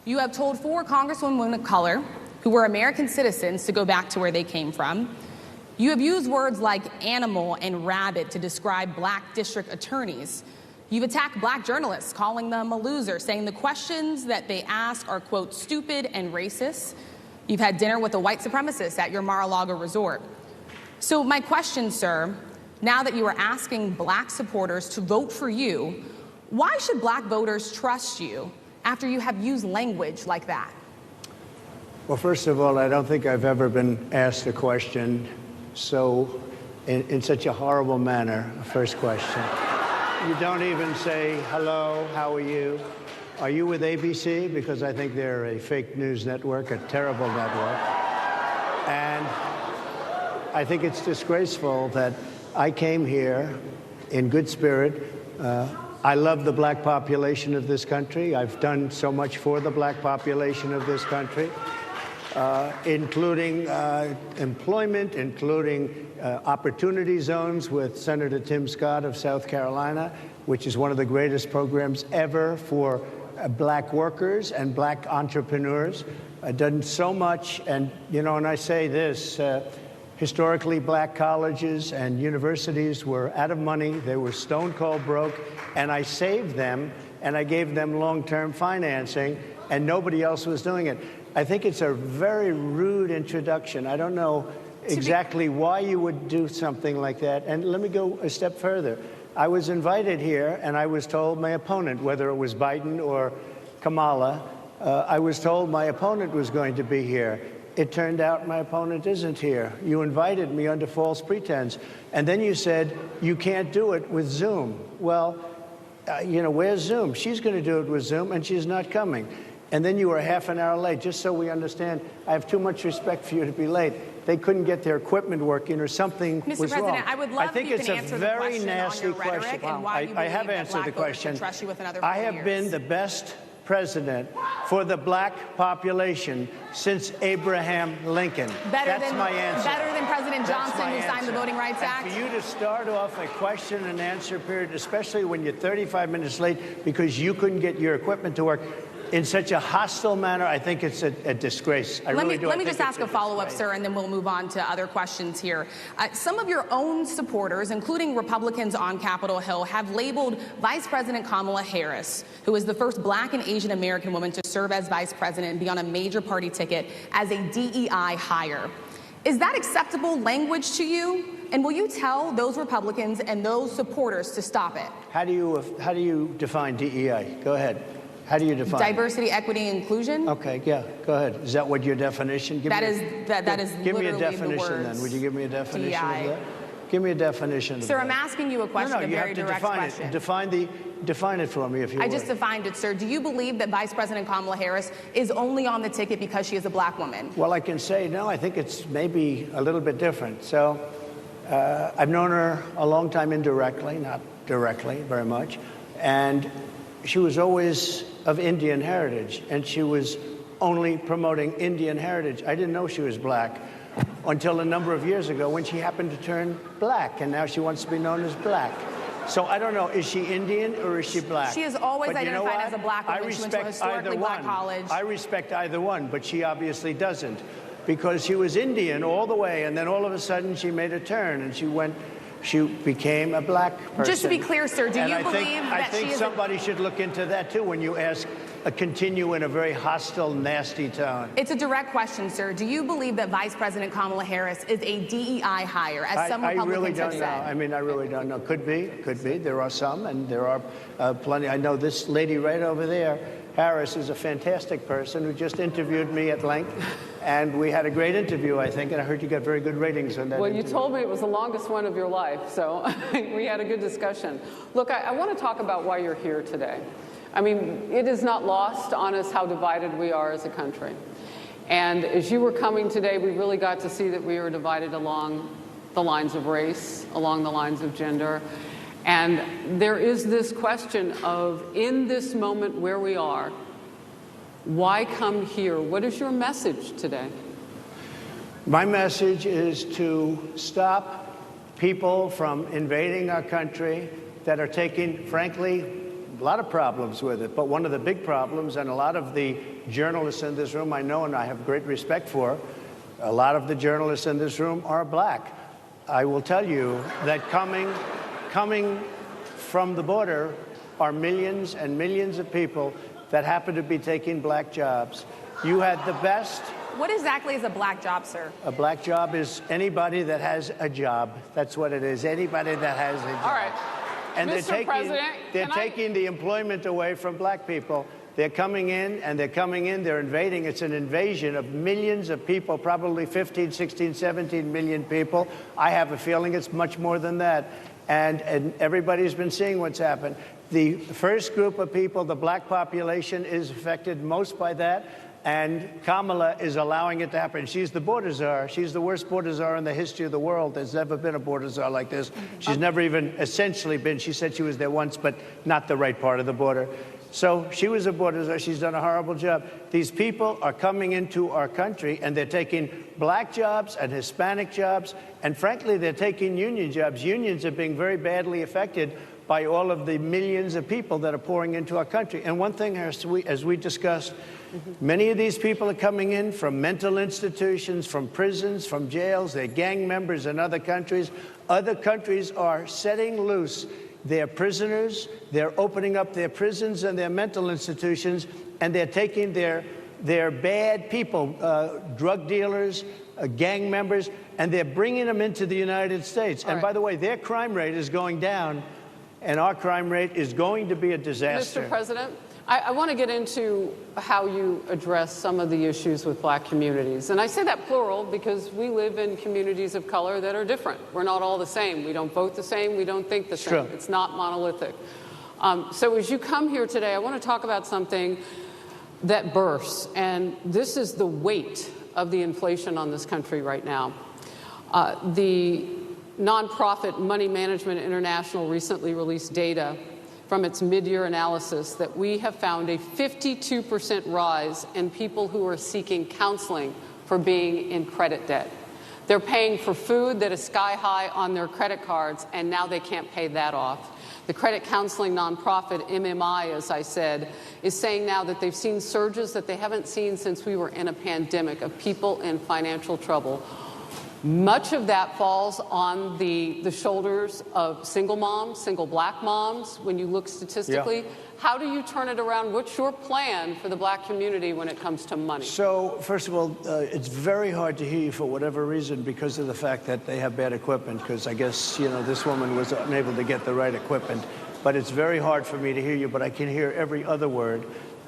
You have told 4 congresswomen of color who were American citizens to go back to where they came from. You have used words like animal and rabbit to describe black district attorneys. You've attacked black journalists, calling them a loser, saying the questions that they ask are, quote, stupid and racist. You've had dinner with a white supremacist at your Mar-a-Lago resort. So my question, sir, now that you are asking black supporters to vote for you, why should black voters trust you after you have used language like that? Well, first of all, I don't think I've ever been asked a question in such a horrible manner. First question. You don't even say, hello, how are you? Are you with ABC? Because I think they're a fake news network, a terrible network. And I think it's disgraceful that I came here in good spirit. I love the black population of this country. I've done so much for the black population of this country, including employment, including opportunity zones with Senator Tim Scott of South Carolina, which is one of the greatest programs ever for black workers and black entrepreneurs. I've done so much, and, you know, and I say this, historically black colleges and universities were out of money, they were stone cold broke, and I saved them, and I gave them long-term financing, and nobody else was doing it. I think it's a very rude introduction. I don't know exactly why you would do something like that. And let me go a step further. I was invited here, and I was told my opponent, whether it was Biden or Kamala, I was told my opponent was going to be here. It turned out my opponent isn't here. You invited me under false pretense. And then you said, you can't do it with Zoom. Well, you know, where's Zoom? She's going to do it with Zoom, and she's not coming. And then you were half an hour late, just so we understand. I have too much respect for you to be late. They couldn't get their equipment working or something was wrong. Mr. President, I would love if you can answer the question on your rhetoric and why you believe I have that answered black the voters should question. trust you with another 4 I have years. been the best president for the black population since Abraham Lincoln. That's my answer. Better than President Johnson, who signed the Voting Rights Act? And for you to start off a question and answer period, especially when you're 35 minutes late because you couldn't get your equipment to work, in such a hostile manner, I think it's a disgrace. Let me just ask a follow-up, sir, and then we'll move on to other questions here. Some of your own supporters, including Republicans on Capitol Hill, have labeled Vice President Kamala Harris, who is the first black and Asian American woman to serve as vice president and be on a major party ticket, as a DEI hire. Is that acceptable language to you? And will you tell those Republicans and those supporters to stop it? How do you define DEI? Go ahead. How do you define diversity, equity, inclusion? Okay, yeah, go ahead. Is that what your definition? That is give me a literally definition the words then. Would you give me a definition DEI. of that? Give me a definition. Sir, I'm asking you a question, No, you a very have to direct define question. it. Define it for me, if you would. I just defined it, sir. Do you believe that Vice President Kamala Harris is only on the ticket because she is a black woman? Well, I can say no. I think it's maybe a little bit different. So, I've known her a long time indirectly, not directly, very much, and she was always of Indian heritage, and she was only promoting Indian heritage. I didn't know she was black until a number of years ago when she happened to turn black, and now she wants to be known as black. So I don't know, is she Indian or is she black? She has always identified as a black woman. She went to a historically black college. I respect either one, but she obviously doesn't, because she was Indian all the way, and then all of a sudden she made a turn, and she became a black person. Just to be clear, sir, do you believe that she is... I think somebody should look into that, too, when you continue in a very hostile, nasty tone. It's a direct question, sir. Do you believe that Vice President Kamala Harris is a DEI hire, as some Republicans have said? I really don't know. I really don't know. Could be. There are some, and there are plenty. I know this lady right over there, Harris, is a fantastic person who just interviewed me at length. And we had a great interview, I think, and I heard you got very good ratings on that. Well, you told me it was the longest one of your life, so we had a good discussion. Look, I want to talk about why you're here today. I mean, it is not lost on us how divided we are as a country. And as you were coming today, we really got to see that we were divided along the lines of race, along the lines of gender. And there is this question of, in this moment where we are, why come here? What is your message today? My message is to stop people from invading our country that are taking, frankly, a lot of problems with it. But one of the big problems, and a lot of the journalists in this room I know and I have great respect for, a lot of the journalists in this room are black. I will tell you that coming from the border are millions and millions of people that happen to be taking black jobs. You had the best. What exactly is a black job, sir? A black job is anybody that has a job. That's what it is. Anybody that has a job. All right. And Mr. President, they're taking the employment away from black people. They're coming in, and they're invading. It's an invasion of millions of people, probably 15, 16, 17 million people. I have a feeling it's much more than that. And everybody's been seeing what's happened. The first group of people, the black population, is affected most by that. And Kamala is allowing it to happen. She's the border czar. She's the worst border czar in the history of the world. There's never been a border czar like this. She's never even essentially been. She said she was there once, but not the right part of the border. So she was a border czar. She's done a horrible job. These people are coming into our country, and they're taking black jobs and Hispanic jobs, and frankly, they're taking union jobs. Unions are being very badly affected by all of the millions of people that are pouring into our country. And one thing, as we discussed, many of these people are coming in from mental institutions, from prisons, from jails. They're gang members in other countries. Other countries are setting loose their prisoners. They're opening up their prisons and their mental institutions, and they're taking their bad people, drug dealers, gang members, and they're bringing them into the United States. And by the way, their crime rate is going down, and our crime rate is going to be a disaster. Mr. President, I want to get into how you address some of the issues with black communities. And I say that plural because we live in communities of color that are different. We're not all the same. We don't vote the same. We don't think the same. True. It's not monolithic. So as you come here today, I want to talk about something that bursts. And this is the weight of the inflation on this country right now. The nonprofit Money Management International recently released data from its mid-year analysis that we have found a 52% rise in people who are seeking counseling for being in credit debt. They're paying for food that is sky high on their credit cards, and now they can't pay that off. The credit counseling nonprofit MMI, as I said, is saying now that they've seen surges that they haven't seen since we were in a pandemic of people in financial trouble. Much of that falls on the shoulders of single moms, single black moms, when you look statistically. Yeah. How do you turn it around? What's your plan for the black community when it comes to money? So, first of all, it's very hard to hear you for whatever reason because of the fact that they have bad equipment, because I guess, this woman was unable to get the right equipment. But it's very hard for me to hear you, but I can hear every other word.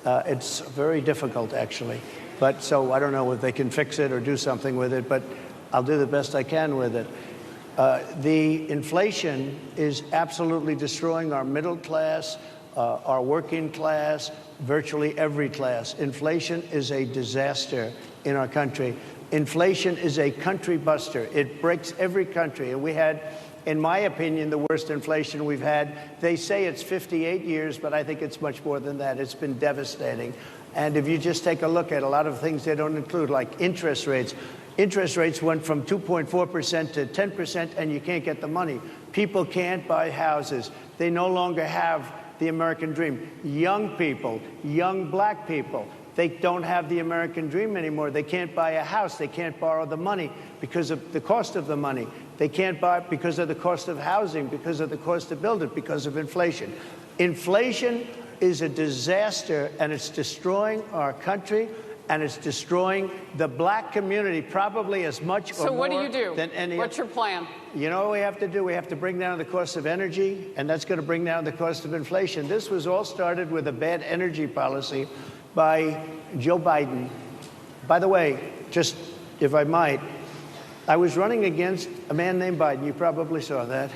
It's very difficult, actually. But so I don't know if they can fix it or do something with it, but I'll do the best I can with it. The inflation is absolutely destroying our middle class, our working class, virtually every class. Inflation is a disaster in our country. Inflation is a country buster. It breaks every country. And we had, in my opinion, the worst inflation we've had. They say it's 58 years, but I think it's much more than that. It's been devastating. And if you just take a look at a lot of things they don't include, like interest rates. Interest rates went from 2.4% to 10%, and you can't get the money. People can't buy houses. They no longer have the American dream. Young people, young black people, they don't have the American dream anymore. They can't buy a house. They can't borrow the money because of the cost of the money. They can't buy because of the cost of housing, because of the cost to build it, because of inflation. Inflation is a disaster, and it's destroying our country. And it's destroying the black community probably as much or more than any. What's your plan? You know what we have to do? We have to bring down the cost of energy, and that's going to bring down the cost of inflation. This was all started with a bad energy policy by Joe Biden. By the way, just if I might, I was running against a man named Biden. You probably saw that.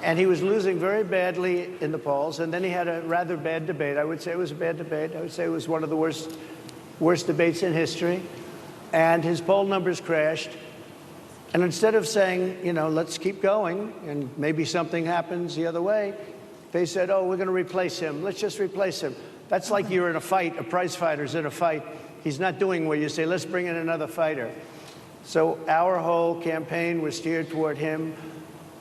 And he was losing very badly in the polls, and then he had a rather bad debate. I would say it was a bad debate. I would say it was one of the worst debates in history, and his poll numbers crashed. And instead of saying, let's keep going and maybe something happens the other way, they said, oh, we're going to replace him. Let's just replace him. That's like you're in a fight, a prize fighter's in a fight. He's not doing well. You say, let's bring in another fighter. So our whole campaign was steered toward him.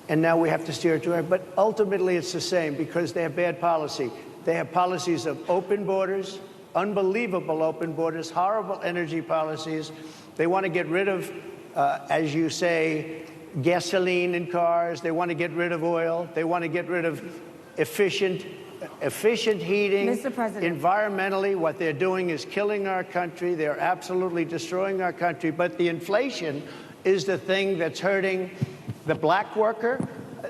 and now we have to steer it to her. But ultimately, it's the same because they have bad policy. They have policies of open borders, unbelievable open borders, horrible energy policies. They want to get rid of, as you say, gasoline in cars. They want to get rid of oil. They want to get rid of efficient heating. Mr. President. Environmentally, what they're doing is killing our country. They're absolutely destroying our country. But the inflation is the thing that's hurting the black worker,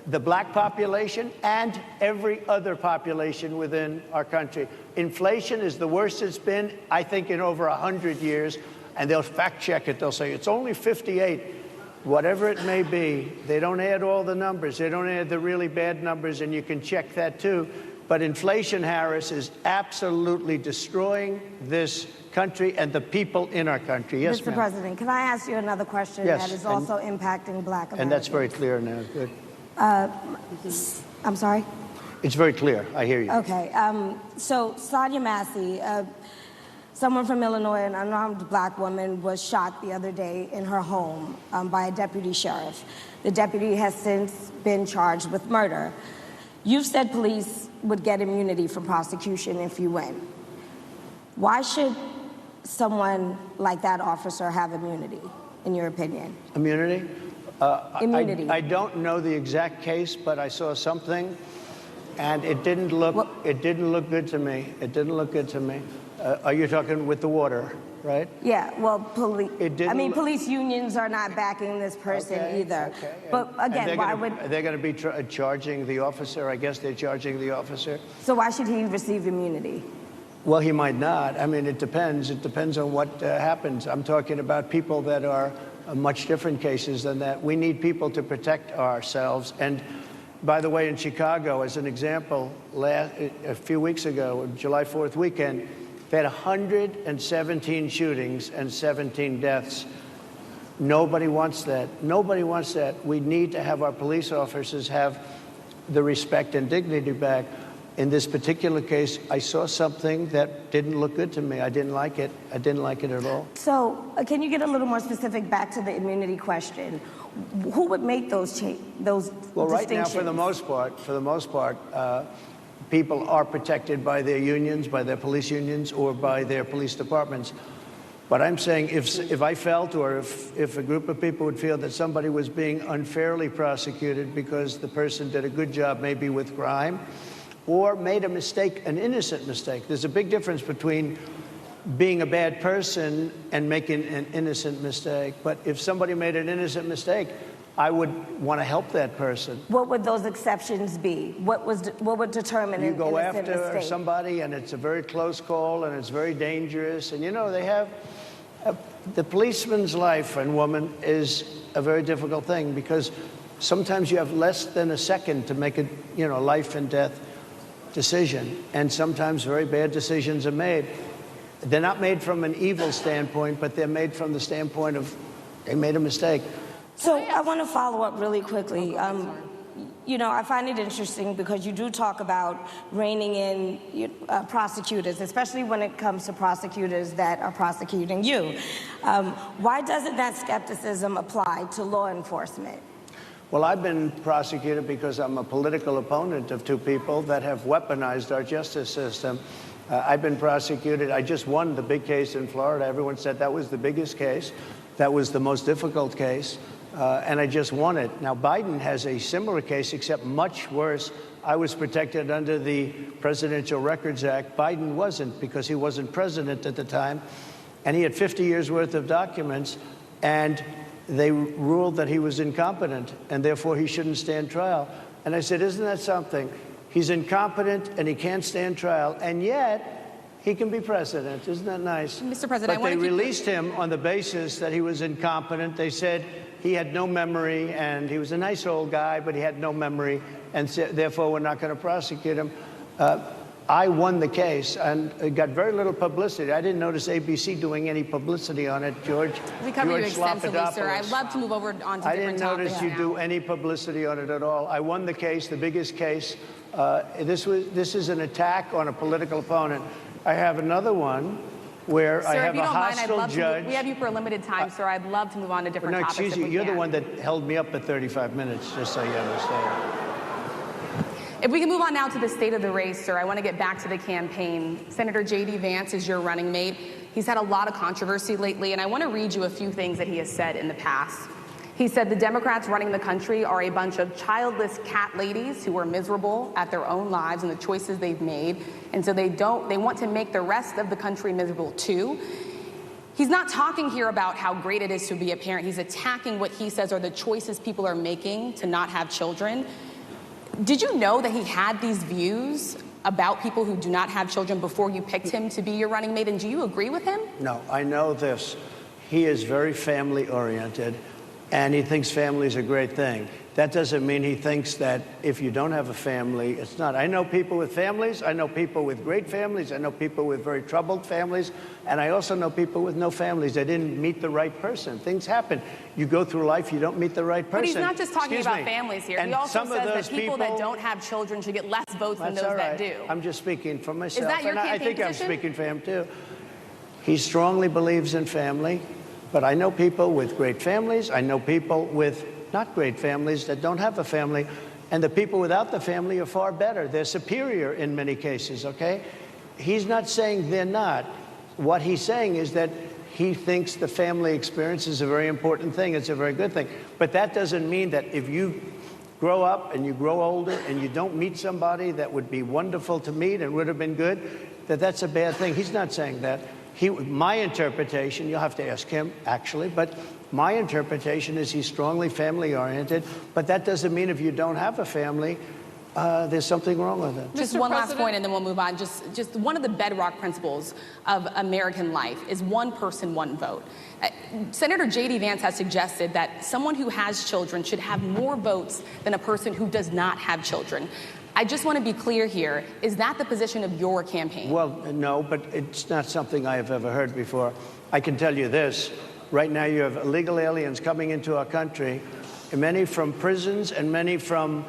the black population, and every other population within our country. Inflation is the worst it's been, I think, in over 100 years. And they'll fact check it. They'll say it's only 58. Whatever it may be, they don't add all the numbers. They don't add the really bad numbers, and you can check that too. But inflation, Harris, is absolutely destroying this country and the people in our country. Yes, Mr. ma'am. President, can I ask you another question Yes, that is also impacting black Americans? And that's very clear now. Good. I'm sorry? It's very clear. I hear you. Okay. So Sonia Massey, someone from Illinois, an unarmed black woman, was shot the other day in her home by a deputy sheriff. The deputy has since been charged with murder. You've said police would get immunity from prosecution if you win. Why should someone like that officer have immunity, in your opinion? Immunity? Immunity. I don't know the exact case, but I saw something, and it didn't look good to me. It didn't look good to me. Are you talking with the water, right? Yeah, well, police unions are not backing this person either. Okay. But again, why would... They're going to be charging the officer. I guess they're charging the officer. So why should he receive immunity? Well, he might not. I mean, it depends. It depends on what happens. I'm talking about people that are much different cases than that. We need people to protect ourselves. And by the way, in Chicago, as an example, a few weeks ago, July 4th weekend, they had 117 shootings and 17 deaths. Nobody wants that. Nobody wants that. We need to have our police officers have the respect and dignity back. In this particular case, I saw something that didn't look good to me. I didn't like it. I didn't like it at all. So can you get a little more specific back to the immunity question? Who would make those Well, right now, distinctions? for the most part, people are protected by their unions, by their police unions, or by their police departments. But I'm saying if I felt, or if a group of people would feel that somebody was being unfairly prosecuted because the person did a good job maybe with crime, or made a mistake, an innocent mistake. There's a big difference between being a bad person and making an innocent mistake. But if somebody made an innocent mistake, I would want to help that person. What would those exceptions be? What would determine an innocent mistake? You go after somebody, and it's a very close call, and it's very dangerous. And, you know, they have... the policeman's life and woman is a very difficult thing because sometimes you have less than a second to make a, life and death decision. And sometimes very bad decisions are made. They're not made from an evil standpoint, but they're made from the standpoint of they made a mistake. So I want to follow up really quickly. I find it interesting because you do talk about reining in prosecutors, especially when it comes to prosecutors that are prosecuting you. Why doesn't that skepticism apply to law enforcement? Well, I've been prosecuted because I'm a political opponent of two people that have weaponized our justice system. I've been prosecuted. I just won the big case in Florida. Everyone said that was the biggest case. That was the most difficult case. And I just won it. Now, Biden has a similar case, except much worse. I was protected under the Presidential Records Act. Biden wasn't, because he wasn't president at the time. And he had 50 years worth of documents. And they ruled that he was incompetent, and therefore he shouldn't stand trial. And I said, isn't that something? He's incompetent, and he can't stand trial, and yet he can be president. Isn't that nice? Mr. President, but they released him on the basis that he was incompetent. They said he had no memory, and he was a nice old guy, but he had no memory, and therefore we're not going to prosecute him. I won the case, and it got very little publicity. I didn't notice ABC doing any publicity on it, George. We covered you extensively, sir. I'd love to move over onto different topics. I didn't notice you do any publicity on it at all. I won the case, the biggest case. This is an attack on a political opponent. I have another one where Sir, I if have you a don't mind, I'd hostile love judge. to. We have you for a limited time, sir. I'd love to move on to different No, topics. excuse if you. we You're the can. one that held me up at 35 minutes, just so you understand. If we can move on now to the state of the race, sir, I want to get back to the campaign. Senator J.D. Vance is your running mate. He's had a lot of controversy lately, and I want to read you a few things that he has said in the past. He said the Democrats running the country are a bunch of childless cat ladies who are miserable at their own lives and the choices they've made, and so they want to make the rest of the country miserable too. He's not talking here about how great it is to be a parent. He's attacking what he says are the choices people are making to not have children. Did you know that he had these views about people who do not have children before you picked him to be your running mate, and do you agree with him? No, I know this. He is very family-oriented, and he thinks family is a great thing. That doesn't mean he thinks that if you don't have a family, it's not. I know people with families. I know people with great families. I know people with very troubled families. And I also know people with no families. They didn't meet the right person. Things happen. You go through life, you don't meet the right person. But he's not just talking Excuse about me. families here. And He also some of says those that people that don't have children should get less votes than That's those all right. that do. I'm just speaking for myself. Is that your and I campaign think position? I'm speaking for him, too. He strongly believes in family. But I know people with great families. I know people with not great families that don't have a family. And the people without the family are far better. They're superior in many cases, okay? He's not saying they're not. What he's saying is that he thinks the family experience is a very important thing. It's a very good thing. But that doesn't mean that if you grow up and you grow older and you don't meet somebody that would be wonderful to meet and would have been good, that that's a bad thing. He's not saying that. My interpretation, you'll have to ask him, actually, but my interpretation is he's strongly family-oriented, but that doesn't mean if you don't have a family, there's something wrong with it. Just Mr. one last President? point, and then we'll move on. Just one of the bedrock principles of American life is one person, one vote. Senator J.D. Vance has suggested that someone who has children should have more votes than a person who does not have children. I just want to be clear here. Is that the position of your campaign? Well, no, but it's not something I have ever heard before. I can tell you this. Right now you have illegal aliens coming into our country, many from prisons and many from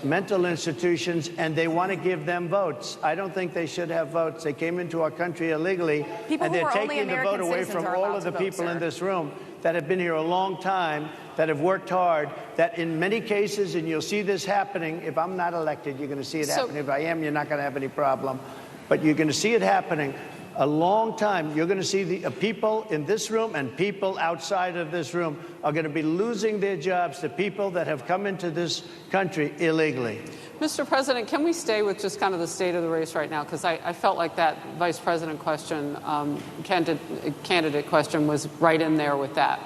mental institutions, and they want to give them votes. I don't think they should have votes. They came into our country illegally, People and who they're are only taking the American vote away citizens from are all allowed of the to vote, people sir. in this room that have been here a long time, that have worked hard, that in many cases, and you'll see this happening, if I'm not elected, you're going to see it happen. If I am, you're not going to have any problem. But you're going to see it happening a long time. You're going to see the people in this room and people outside of this room are going to be losing their jobs to people that have come into this country illegally. Mr. President, can we stay with just kind of the state of the race right now? Because I felt like that vice president question, candidate question was right in there with that.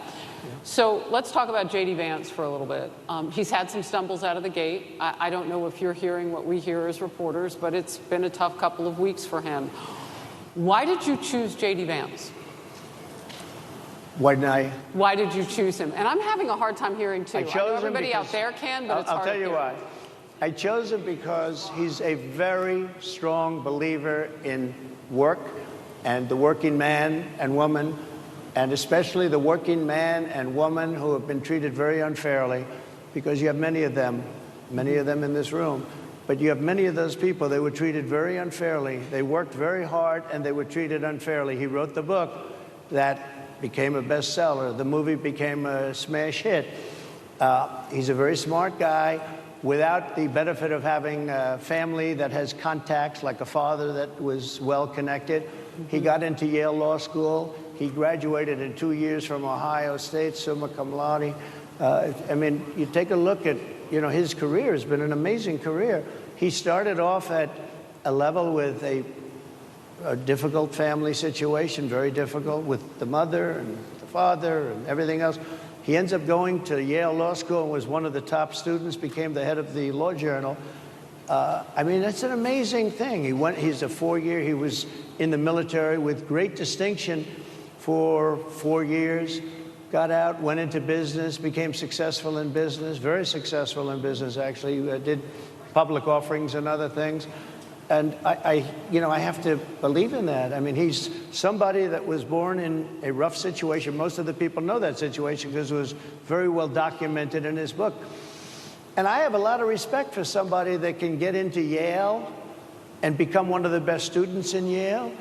So let's talk about J.D. Vance for a little bit. He's had some stumbles out of the gate. I don't know if you're hearing what we hear as reporters, but it's been a tough couple of weeks for him. Why did you choose J.D. Vance? Why did you choose him? And I'm having a hard time hearing, too. I know everybody out there can, but it's hard to hear. I'll tell you why. I chose him because he's a very strong believer in work and the working man and woman, and especially the working man and woman who have been treated very unfairly, because you have many of them in this room. But you have many of those people, they were treated very unfairly. They worked very hard and they were treated unfairly. He wrote the book that became a bestseller. The movie became a smash hit. He's a very smart guy without the benefit of having a family that has contacts, like a father that was well connected. He got into Yale Law School. He graduated in 2 years from Ohio State, summa cum laude. I mean, you take a look at, his career has been an amazing career. He started off at a level with a difficult family situation, very difficult with the mother and the father and everything else. He ends up going to Yale Law School and was one of the top students, became the head of the Law Journal. I mean, that's an amazing thing. He's a 4-year, he was in the military with great distinction for 4 years, got out, went into business, became successful in business, very successful in business, actually, did public offerings and other things. And I have to believe in that. I mean, he's somebody that was born in a rough situation. Most of the people know that situation because it was very well documented in his book. And I have a lot of respect for somebody that can get into Yale and become one of the best students in Yale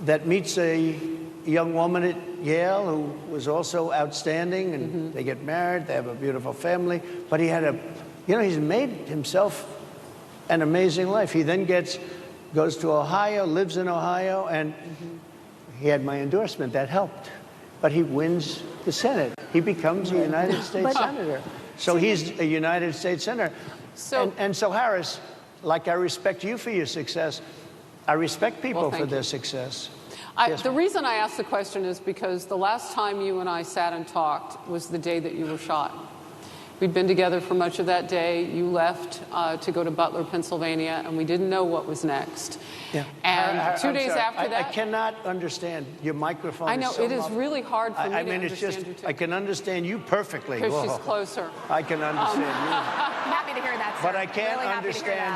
that meets a young woman at Yale who was also outstanding, and they get married, they have a beautiful family, but he had he's made himself an amazing life. He then goes to Ohio, lives in Ohio, and he had my endorsement. That helped. But he wins the Senate. He becomes a United States Senator. So he's a United States Senator. So Harris, like I respect you for your success, I respect people for their success. The reason I asked the question is because the last time you and I sat and talked was the day that you were shot. We'd been together for much of that day. You left to go to Butler, Pennsylvania, and we didn't know what was next. Yeah. And 2 days after that... I cannot understand. Your microphone I know, is so it is really hard for me to understand you too. I can understand you perfectly. Because she's closer. I can understand you. I'm happy to hear that, sir. But I can't really understand,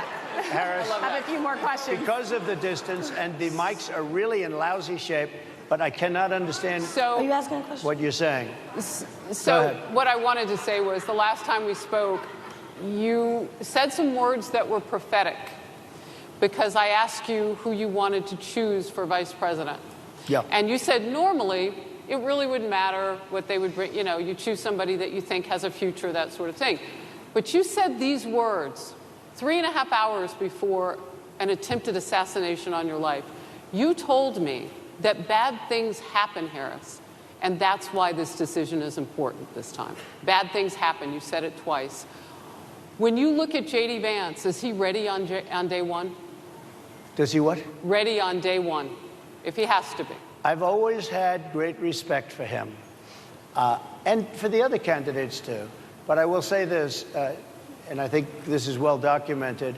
Harris. I have a few more questions. Because of the distance, and the mics are really in lousy shape, but I cannot understand Are you asking a question? what you're saying. So what I wanted to say was the last time we spoke, you said some words that were prophetic because I asked you who you wanted to choose for vice president. Yeah. And you said normally it really wouldn't matter what they would bring. You choose somebody that you think has a future, that sort of thing. But you said these words 3.5 hours before an attempted assassination on your life. You told me that bad things happen, Harris, and that's why this decision is important this time. Bad things happen. You said it twice. When you look at J.D. Vance, is he ready on day one? Does he what? Ready on day one, if he has to be. I've always had great respect for him, and for the other candidates too. But I will say this, and I think this is well documented.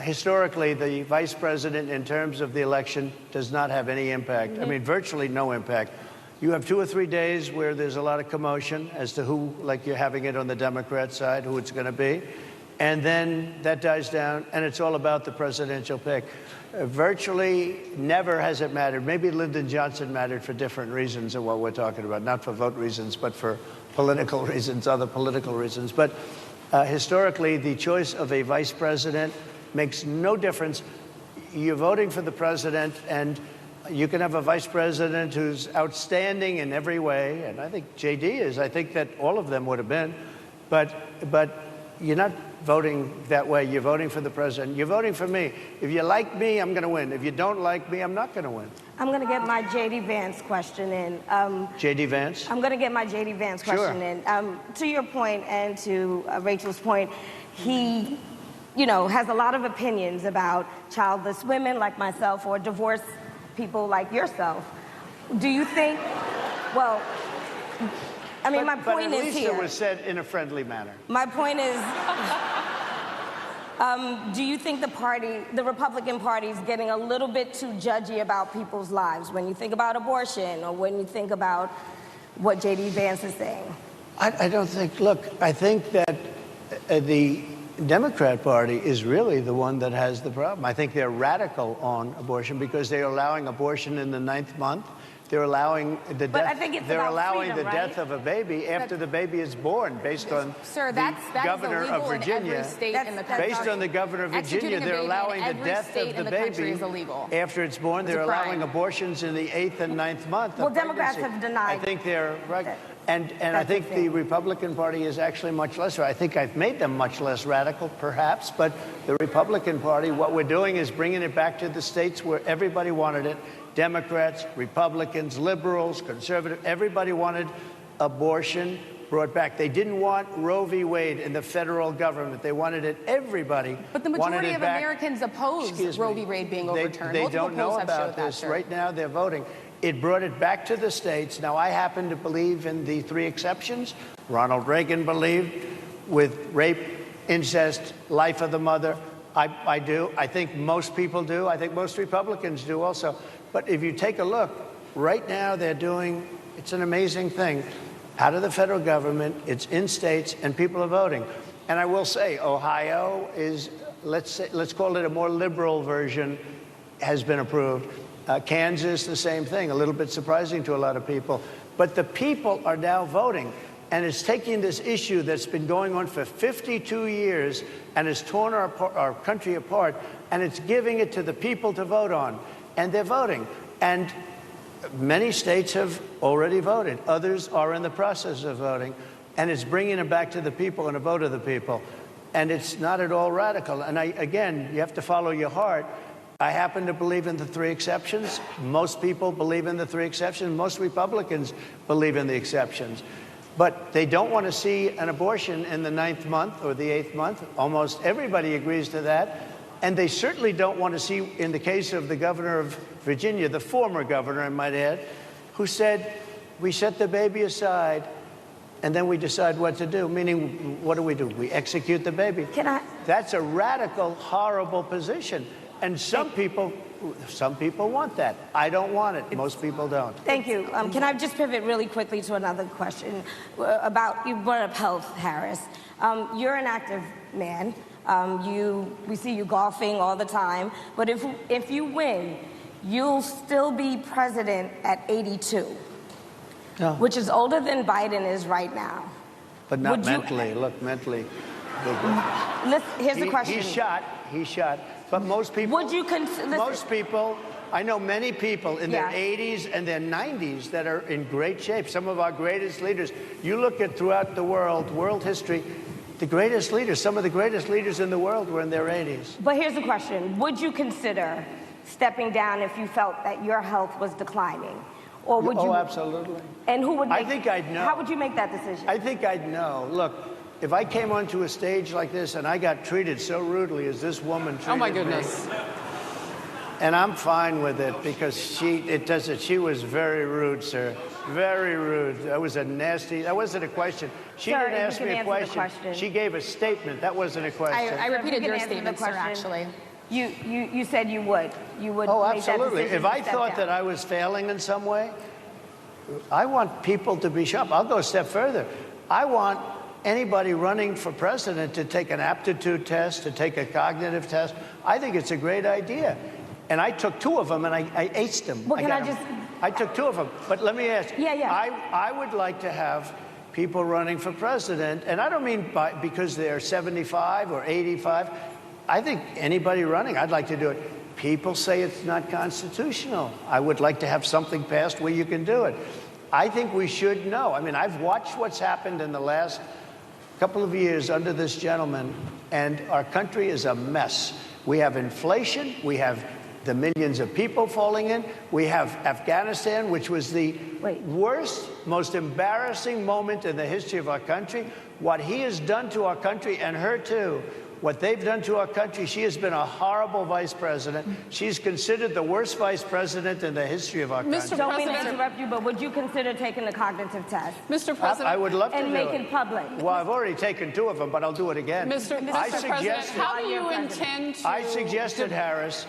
Historically, the vice president, in terms of the election, does not have any impact. I mean, virtually no impact. You have 2 or 3 days where there's a lot of commotion as to who, like you're having it on the Democrat side, who it's going to be. And then that dies down, and it's all about the presidential pick. Virtually never has it mattered. Maybe Lyndon Johnson mattered for different reasons of what we're talking about, not for vote reasons, but for political reasons, other political reasons. But historically, the choice of a vice president makes no difference. You're voting for the president, and you can have a vice president who's outstanding in every way, and I think J.D. is. I think that all of them would have been. But you're not voting that way. You're voting for the president. You're voting for me. If you like me, I'm going to win. If you don't like me, I'm not going to win. I'm going to get my J.D. Vance question in. J.D. Vance? I'm going to get my J.D. Vance question in. To your point and to Rachel's point, he has a lot of opinions about childless women like myself or divorced people like yourself. Do you think, well, I mean, my point is here. But at least it was said in a friendly manner. My point is, do you think the Republican Party is getting a little bit too judgy about people's lives when you think about abortion or when you think about what J.D. Vance is saying? I don't think, look, I think that the Democrat Party is really the one that has the problem. I think they're radical on abortion because they're allowing abortion in the 9th month. They're allowing the death of a baby after the baby is born, based on the governor of Virginia. Based on the governor of Virginia, they're allowing the death of the baby after it's born. They're allowing abortions in the 8th and 9th month. Well, Democrats have denied. I think they're right. And I think the Republican Party is actually much less. I think I've made them much less radical, perhaps. But the Republican Party, what we're doing is bringing it back to the states where everybody wanted it. Democrats, Republicans, liberals, conservatives, everybody wanted abortion brought back. They didn't want Roe v. Wade in the federal government. They wanted it, everybody. But the majority of Americans oppose Roe v. Wade being overturned. They don't know about this. Right now, they're voting. It brought it back to the states. Now, I happen to believe in the 3 exceptions. Ronald Reagan believed with rape, incest, life of the mother. I do. I think most people do. I think most Republicans do also. But if you take a look, right now they're doing, it's an amazing thing, out of the federal government, it's in states, and people are voting. And I will say, Ohio is, let's call it a more liberal version, has been approved. Kansas, the same thing, a little bit surprising to a lot of people. But the people are now voting, and it's taking this issue that's been going on for 52 years and has torn our country apart, and it's giving it to the people to vote on. And they're voting. And many states have already voted. Others are in the process of voting. And it's bringing it back to the people and a vote of the people. And it's not at all radical. And again, you have to follow your heart. I happen to believe in the 3 exceptions. Most people believe in the 3 exceptions. Most Republicans believe in the exceptions. But they don't want to see an abortion in the 9th month or the 8th month. Almost everybody agrees to that. And they certainly don't want to see, in the case of the governor of Virginia, the former governor, I might add, who said, we set the baby aside and then we decide what to do. Meaning, what do? We execute the baby. That's a radical, horrible position. And some people want that. I don't want it. Most people don't. Thank you. Can I just pivot really quickly to another question about, you brought up health, Harris. You're an active man. We see you golfing all the time. But if you win, you'll still be president at 82, which is older than Biden is right now. But not mentally. Look, mentally. Here's the question. He's shot. But most people, I know many people in their 80s and their 90s that are in great shape. Some of our greatest leaders. You look at throughout the world history, the greatest leaders, some of the greatest leaders in the world were in their 80s. But here's the question. Would you consider stepping down if you felt that your health was declining? Or would you? Oh, absolutely. And who would make, I think I'd know. How would you make that decision? I think I'd know. Look, if I came onto a stage like this and I got treated so rudely as this woman treated me. Oh, my goodness. And I'm fine with it because she was very rude, sir. Very rude. That wasn't a question. She didn't ask me a question. She gave a statement. That wasn't a question. I repeated your statement, sir, actually. You said you would. You would Oh, make that absolutely. decision If I to step thought down. that I was failing in some way, I want people to be sharp. I'll go a step further. I want anybody running for president to take an aptitude test, to take a cognitive test. I think it's a great idea. And I took 2 of them and I aced them. Well, I took 2 of them. But let me ask you. Yeah. I would like to have people running for president, and I don't mean because they're 75 or 85. I think anybody running, I'd like to do it. People say it's not constitutional. I would like to have something passed where you can do it. I think we should know. I mean, I've watched what's happened in the last couple of years under this gentleman, and our country is a mess. We have inflation. We have the millions of people falling in. We have Afghanistan, which was the worst, most embarrassing moment in the history of our country. What he has done to our country, and her too, what they've done to our country, she has been a horrible vice president. She's considered the worst vice president in the history of our country. Don't mean to interrupt you, but would you consider taking the cognitive test? Mr. President. I would love to and make it public. Well, I've already taken 2 of them, but I'll do it again. Mr. President, how do you intend to... I suggested, Harris,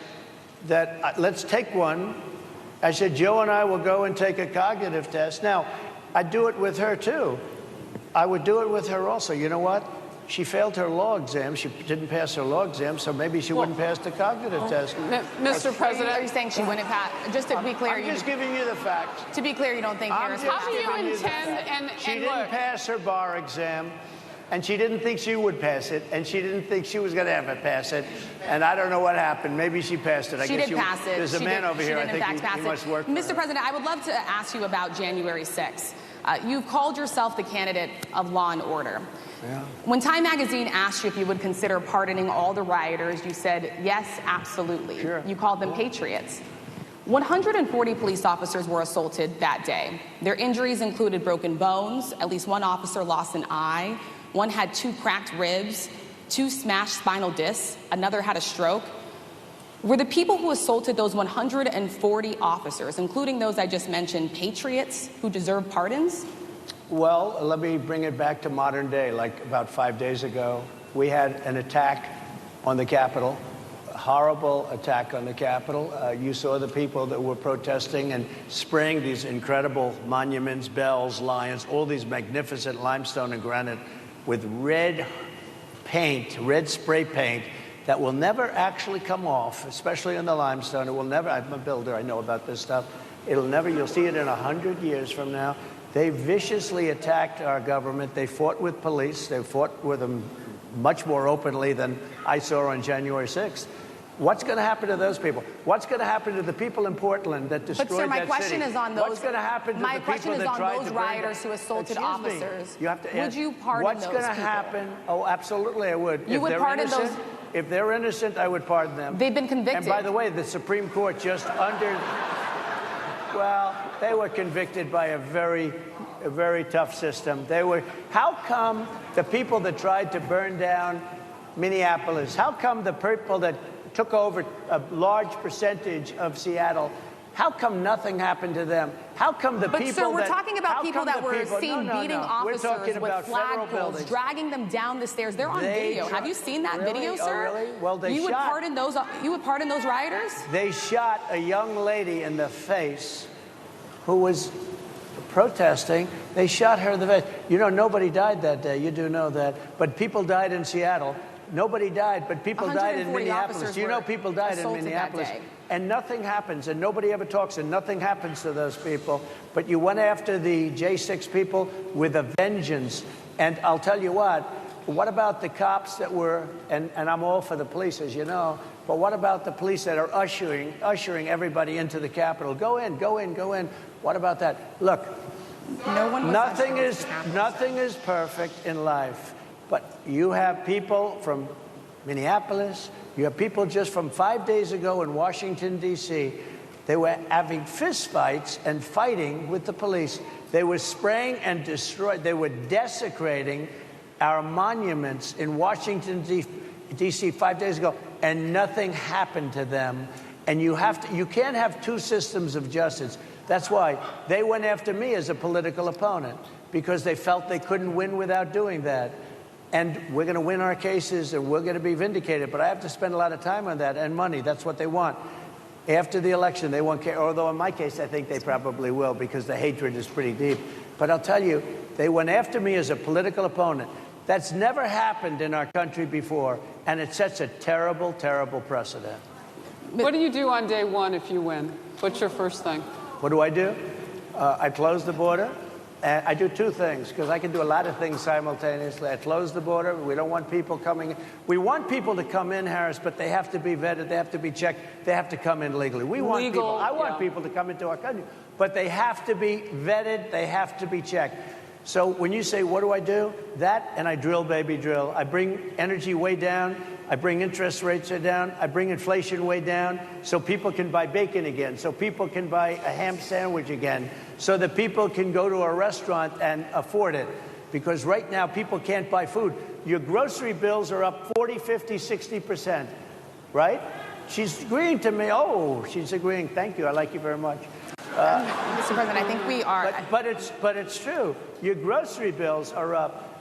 that let's take one. I said, Joe and I will go and take a cognitive test. Now, I'd do it with her, too. I would do it with her also. You know what? She failed her law exam. She didn't pass her law exam, so maybe she wouldn't pass the cognitive test. Mr. President, are you saying she wouldn't pass? Just to be clear, I'm just giving you the facts. To be clear, you don't think Harris? How do you intend? She didn't pass her bar exam, and she didn't think she would pass it, and she didn't think she was going to ever pass it. And I don't know what happened. Maybe she passed it. She did pass it. There's a man over here. I think he must work. Mr. President, I would love to ask you about January 6th. You've called yourself the candidate of law and order. Yeah. When Time Magazine asked you if you would consider pardoning all the rioters, you said, yes, absolutely. Sure. You called them patriots. 140 police officers were assaulted that day. Their injuries included broken bones. At least 1 officer lost an eye. 1 had 2 cracked ribs, 2 smashed spinal discs. Another had a stroke. Were the people who assaulted those 140 officers, including those I just mentioned, patriots who deserve pardons? Well, let me bring it back to modern day. Like about 5 days ago, we had an attack on the Capitol, a horrible attack on the Capitol. You saw the people that were protesting and spraying these incredible monuments, bells, lions, all these magnificent limestone and granite with red paint, red spray paint that will never actually come off, especially in the limestone. It will never, I'm a builder, I know about this stuff. It'll never, you'll see it in 100 years from now. They viciously attacked our government. They fought with police. They fought with them much more openly than I saw on January 6th. What's going to happen to those people? What's going to happen to the people in Portland that destroyed that city? But sir, my question is on those. What's going to happen to the people that tried to burn down? My question is on those rioters who assaulted officers. You have to would you pardon what's those going to people? happen? Oh, absolutely, I would. You would pardon those? If they're innocent, I would pardon them. They've been convicted. And by the way, the Supreme Court just well, they were convicted by a very tough system. How come the people that tried to burn down Minneapolis, how come the people that took over a large percentage of Seattle, how come nothing happened to them? How come the people sir, we're talking about people that were seen beating officers with flagpoles, dragging them down the stairs. They're on video. Have you seen that video, sir? Oh, really? Well, they you would pardon those rioters? They shot a young lady in the face who was protesting. They shot her in the face. You know, nobody died that day. You do know that. But people died in Seattle. Nobody died, but people died in Minneapolis. You know, people died in Minneapolis. And nothing happens, and nobody ever talks, and nothing happens to those people. But you went after the J6 people with a vengeance. And I'll tell you what about the cops that were, and I'm all for the police, as you know, but what about the police that are ushering everybody into the Capitol? Go in, go in, go in. What about that? Look, nothing is perfect in life. But you have people from Minneapolis, you have people just from 5 days ago in Washington, D.C. They were having fistfights and fighting with the police. They were spraying and destroying, they were desecrating our monuments in Washington, D.C. 5 days ago, and nothing happened to them. And you can't have two systems of justice. That's why they went after me as a political opponent, because they felt they couldn't win without doing that. And we're going to win our cases, and we're going to be vindicated. But I have to spend a lot of time on that, and money. That's what they want. After the election, they won't care. Although in my case, I think they probably will, because the hatred is pretty deep. But I'll tell you, they went after me as a political opponent. That's never happened in our country before, and it sets a terrible, terrible precedent. What do you do on day one if you win? What's your first thing? What do? I close the border. And I do two things, because I can do a lot of things simultaneously. I close the border. We don't want people coming in. We want people to come in, Harris, but they have to be vetted. They have to be checked. They have to come in legally. I want people to come into our country, but they have to be vetted. They have to be checked. So when you say, what do? That, and I drill, baby, drill. I bring energy way down. I bring interest rates down. I bring inflation way down so people can buy bacon again, so people can buy a ham sandwich again, so that people can go to a restaurant and afford it. Because right now, people can't buy food. Your grocery bills are up 40, 50, 60%, right? She's agreeing to me. Oh, she's agreeing. Thank you. I like you very much. Mr. President, I think we are. But it's true. Your grocery bills are up.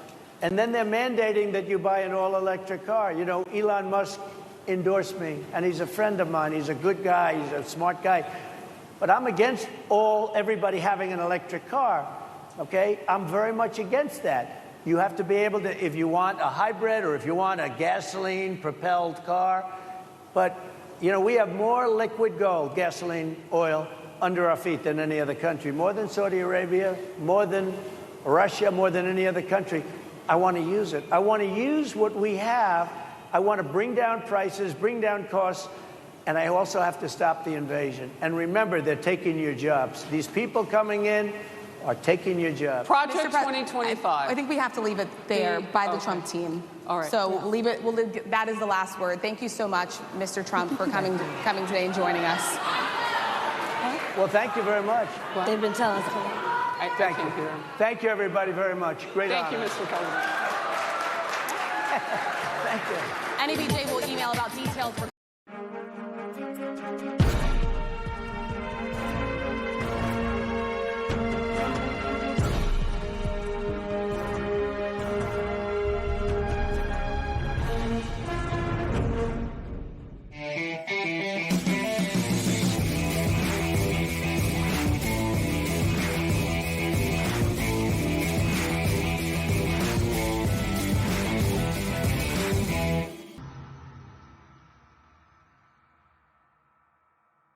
And then they're mandating that you buy an all-electric car. You know, Elon Musk endorsed me, and he's a friend of mine. He's a good guy. He's a smart guy. But I'm against everybody having an electric car, okay? I'm very much against that. You have to be able to, if you want a hybrid or if you want a gasoline-propelled car. But, you know, we have more liquid gold, gasoline, oil, under our feet than any other country. More than Saudi Arabia, more than Russia, more than any other country. I want to use it. I want to use what we have. I want to bring down prices, bring down costs, and I also have to stop the invasion. And remember, they're taking your jobs. These people coming in are taking your jobs. Project 2025. I think we have to leave it there by the Trump team. All right. So leave it. That is the last word. Thank you so much, Mr. Trump, for coming today and joining us. Well, thank you very much. They've been telling us. Thank you. Thank you, everybody, very much. Great honor. Thank you, Mr. President. Thank you. NEBJ will email about details for